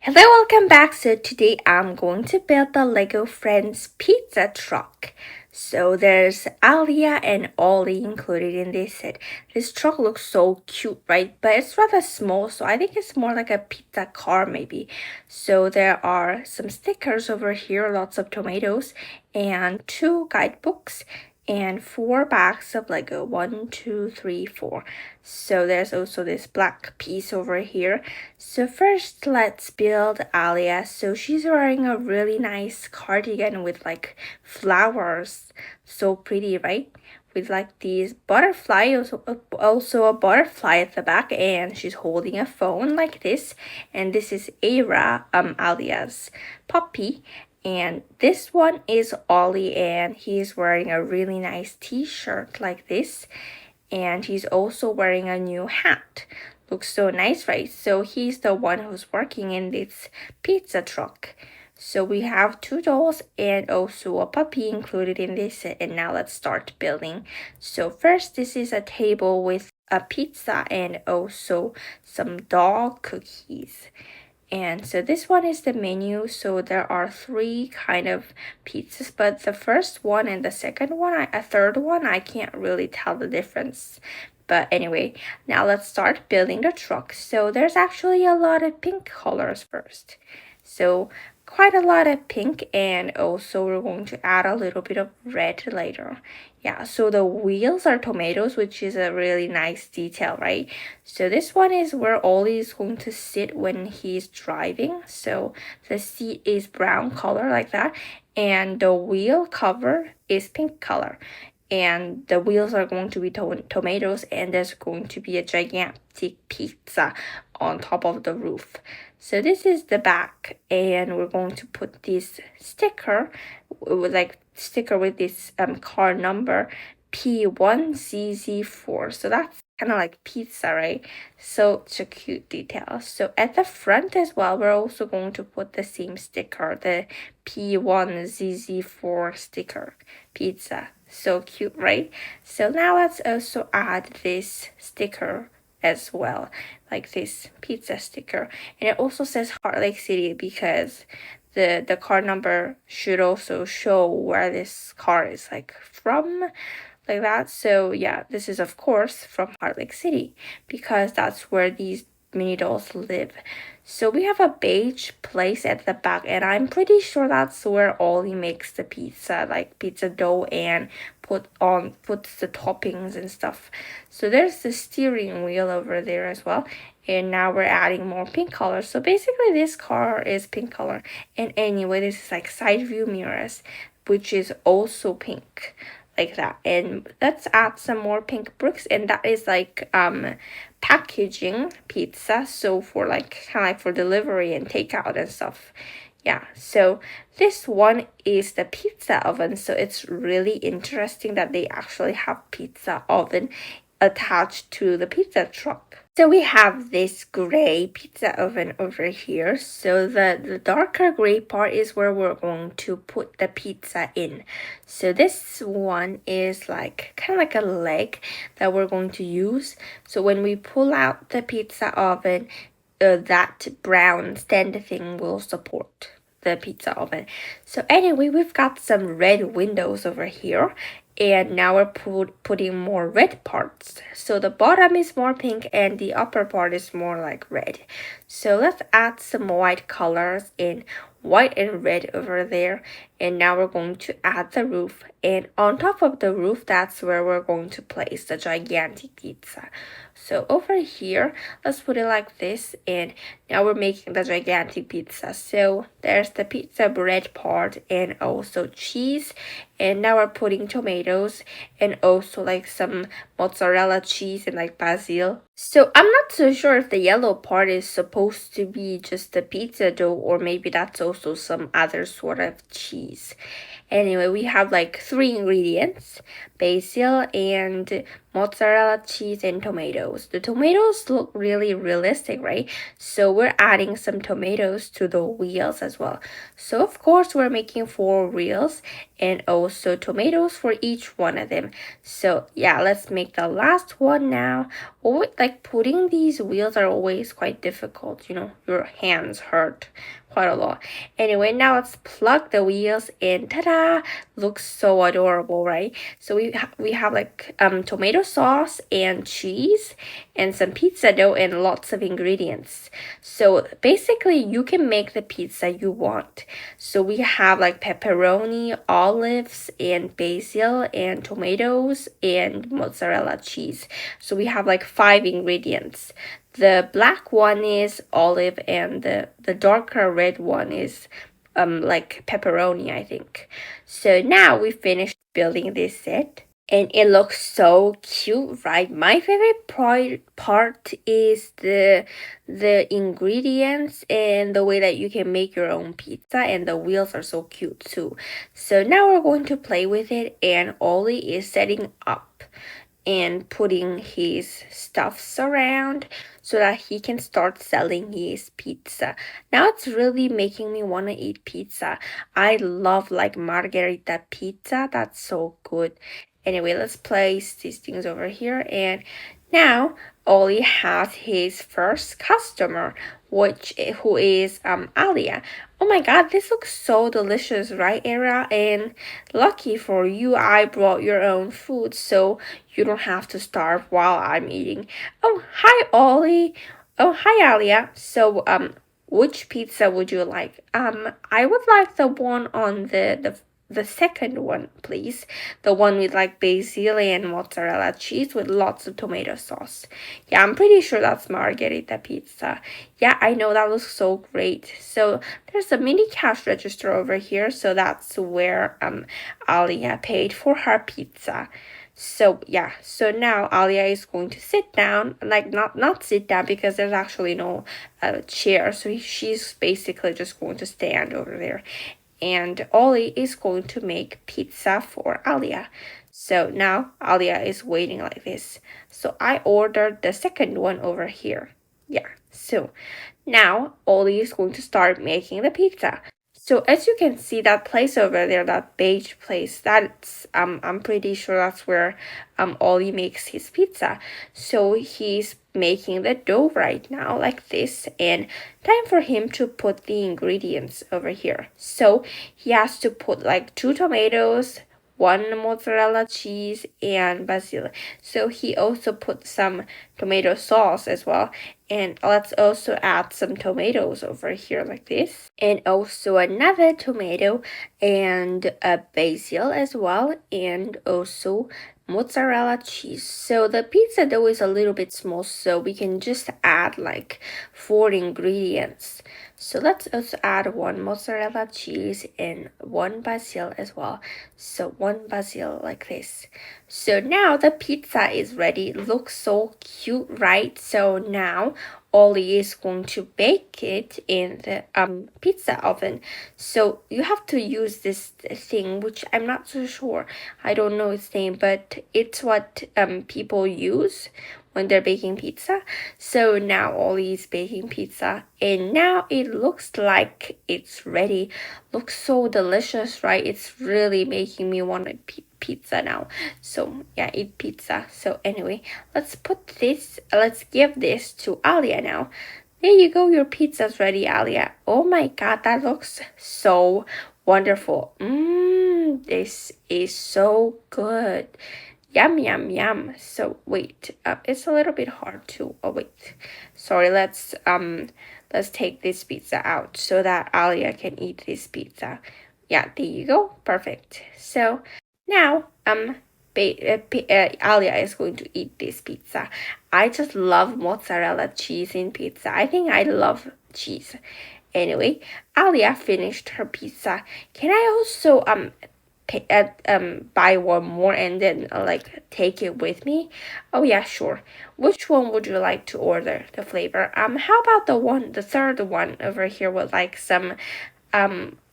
Hello, welcome back. So today I'm going to build the Lego Friends pizza truck. So there's Alia and Ollie included in this set. This truck looks so cute, right? But it's rather small, so I think it's more like a pizza car maybe. So there are some stickers over here, lots of tomatoes, and 2 guidebooks, and 4 bags of Lego. 1, 2, 3, 4. So there's also this black piece over here. So first, let's build Alia. So she's wearing a really nice cardigan with like flowers. So pretty, right? With like these butterfly, also a butterfly at the back, and she's holding a phone like this. And this is Ara, Alia's puppy. And this one is Ollie, and he's wearing a really nice t-shirt like this. And he's also wearing a new hat. Looks so nice, right? So he's the one who's working in this pizza truck. So we have 2 dolls and also a puppy included in this set. And now let's start building. So first, this is a table with a pizza and also some dog cookies. And so this one is the menu. So there are 3 kind of pizzas, but the first one and the second one, a third one, I can't really tell the difference. But anyway, now let's start building the truck. So there's actually a lot of pink colors first. So quite a lot of pink, and also we're going to add a little bit of red later. Yeah, so the wheels are tomatoes, which is a really nice detail, right? So this one is where Ollie is going to sit when he's driving. So the seat is brown color like that, and the wheel cover is pink color. And the wheels are going to be tomatoes, and there's going to be a gigantic pizza on top of the roof. So this is the back, and we're going to put this sticker with this car number P1ZZ4. So that's kind of like pizza, right? So it's a cute detail. So at the front as well, we're also going to put the same sticker, the P1ZZ4 sticker, pizza. So cute, right? So now let's also add this sticker as well, like this pizza sticker. And it also says Heart Lake City because the car number should also show where this car is like from, like that. So yeah, this is of course from Heart Lake City because that's where these mini dolls live. So we have a beige place at the back, and I'm pretty sure that's where Ollie makes the pizza, like pizza dough, and puts the toppings and stuff. So there's the steering wheel over there as well. And now we're adding more pink color. So basically this car is pink color. And anyway, this is like side view mirrors, which is also pink, like that. And let's add some more pink bricks, and that is like packaging pizza, so for like kind of like for delivery and takeout and stuff. Yeah, so this one is the pizza oven. So it's really interesting that they actually have pizza oven attached to the pizza truck. So we have this gray pizza oven over here. So the darker gray part is where we're going to put the pizza in. So this one is like kind of like a leg that we're going to use. So when we pull out the pizza oven, that brown stand thing will support the pizza oven. So anyway, we've got some red windows over here, and now we're putting more red parts. So the bottom is more pink and the upper part is more like red. So let's add some white colors in white and red over there. And now we're going to add the roof, and on top of the roof, that's where we're going to place the gigantic pizza. So over here, let's put it like this, and now we're making the gigantic pizza. So there's the pizza bread part and also cheese, and now we're putting tomatoes and also like some mozzarella cheese and like basil. So I'm not so sure if the yellow part is supposed to be just the pizza dough, or maybe that's also some other sort of cheese. Anyway, we have like 3 ingredients: basil and mozzarella cheese and tomatoes. The tomatoes look really realistic, right? So we're adding some tomatoes to the wheels as well. So of course we're making 4 wheels and also tomatoes for each one of them. So yeah, let's make the last one now. always, like, putting these wheels are always quite difficult, you know, your hands hurt quite a lot. Anyway, now let's plug the wheels in. Ta-da! Looks so adorable, right? So we have like tomato sauce and cheese and some pizza dough and lots of ingredients. So basically you can make the pizza you want. So we have like pepperoni, olives, and basil, and tomatoes, and mozzarella cheese. So we have like 5 ingredients. The black one is olive, and the darker red one is like pepperoni, I think. So now we finished building this set. And it looks so cute, right? My favorite part is the ingredients and the way that you can make your own pizza, and the wheels are so cute too. So now we're going to play with it, and Ollie is setting up and putting his stuffs around so that he can start selling his pizza. Now it's really making me want to eat pizza. I love like margherita pizza. That's so good. Anyway, let's place these things over here, and now Ollie has his first customer, who is Alia. Oh my god, this looks so delicious, right, Era? And lucky for you, I brought your own food, so you don't have to starve while I'm eating. Oh, hi, Ollie. Oh, hi, Alia. So, which pizza would you like? I would like the one on the second one, please. The one with like basil and mozzarella cheese with lots of tomato sauce. Yeah, I'm pretty sure that's margherita pizza. Yeah, I know, that looks so great. So there's a mini cash register over here, so that's where Alia paid for her pizza. So yeah, so now Alia is going to sit down, like not sit down because there's actually no chair, so she's basically just going to stand over there, and Ollie is going to make pizza for Alia. So now Alia is waiting like this. So I ordered the second one over here. Yeah, so now Ollie is going to start making the pizza. So as you can see, that place over there, that beige place, that's I'm pretty sure that's where Ollie makes his pizza. So he's making the dough right now like this, and time for him to put the ingredients over here. So he has to put like 2 tomatoes, 1 mozzarella cheese, and basil. So he also put some tomato sauce as well. And let's also add some tomatoes over here like this. And also another tomato and a basil as well. And also mozzarella cheese. So the pizza dough is a little bit small, so we can just add like 4 ingredients. So let's also add 1 mozzarella cheese and 1 basil as well. So 1 basil like this. So now the pizza is ready. It looks so cute, right? So now Ollie is going to bake it in the pizza oven. So you have to use this thing, which I'm not so sure. I don't know its name, but it's what people use when they're baking pizza. So now Ollie is baking pizza, and now it looks like it's ready. Looks so delicious, right? It's really making me want to pizza now. So yeah, eat pizza. So anyway, let's give this to Alia now. There you go, your pizza's ready, Alia. Oh my god, that looks so wonderful. This is so good. Yum, yum, yum. So wait, it's a little bit hard to, oh wait, sorry, let's take this pizza out so that Alia can eat this pizza. Yeah, there you go, perfect. So now, Alia is going to eat this pizza. I just love mozzarella cheese in pizza. I think I love cheese. Anyway, Alia finished her pizza. Can I also buy one more and then like take it with me? Oh yeah, sure. Which one would you like to order? The flavor? How about the third one over here with like some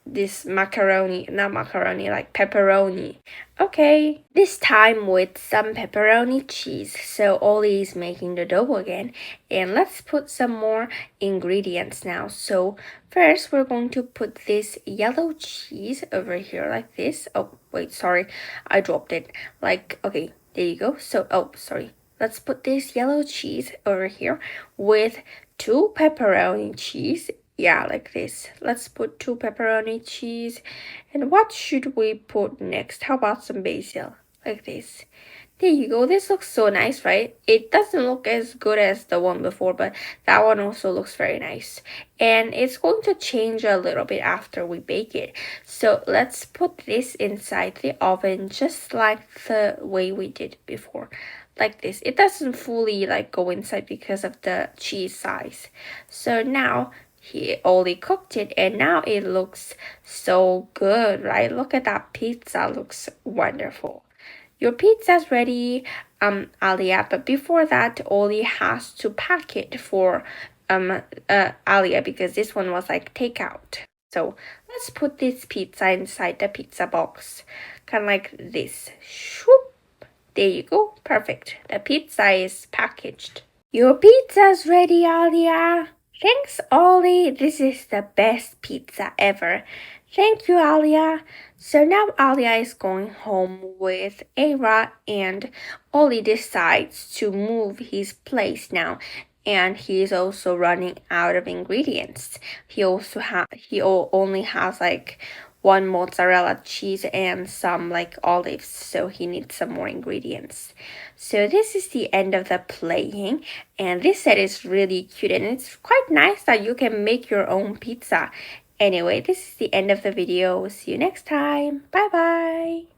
this macaroni, not macaroni, like pepperoni. Okay, this time with some pepperoni cheese. So Ollie is making the dough again, and let's put some more ingredients now. So first we're going to put this yellow cheese over here like this. Oh wait, sorry, I dropped it. Like, okay, there you go. So, oh sorry, let's put this yellow cheese over here with 2 pepperoni cheese. Yeah, like this. Let's put 2 pepperoni cheese. And what should we put next? How about some basil? Like this. There you go. This looks so nice, right? It doesn't look as good as the one before, but that one also looks very nice. And it's going to change a little bit after we bake it. So let's put this inside the oven just like the way we did before. Like this. It doesn't fully like go inside because of the cheese size. So now he only cooked it and now it looks so good, right? Look at that pizza. Looks wonderful. Your pizza's ready, Alia, but before that, Oli has to pack it for Alia because this one was like takeout. So let's put this pizza inside the pizza box, kind of like this. Shoop. There you go, perfect. The pizza is packaged. Your pizza's ready, Alia. Thanks, Ollie. This is the best pizza ever. Thank you, Alia. So now Alia is going home with Ara, and Ollie decides to move his place now. And he is also running out of ingredients. He only has like 1 mozzarella cheese and some like olives, so he needs some more ingredients. So this is the end of the playing, and this set is really cute and it's quite nice that you can make your own pizza. Anyway, this is the end of the video. See you next time. Bye bye.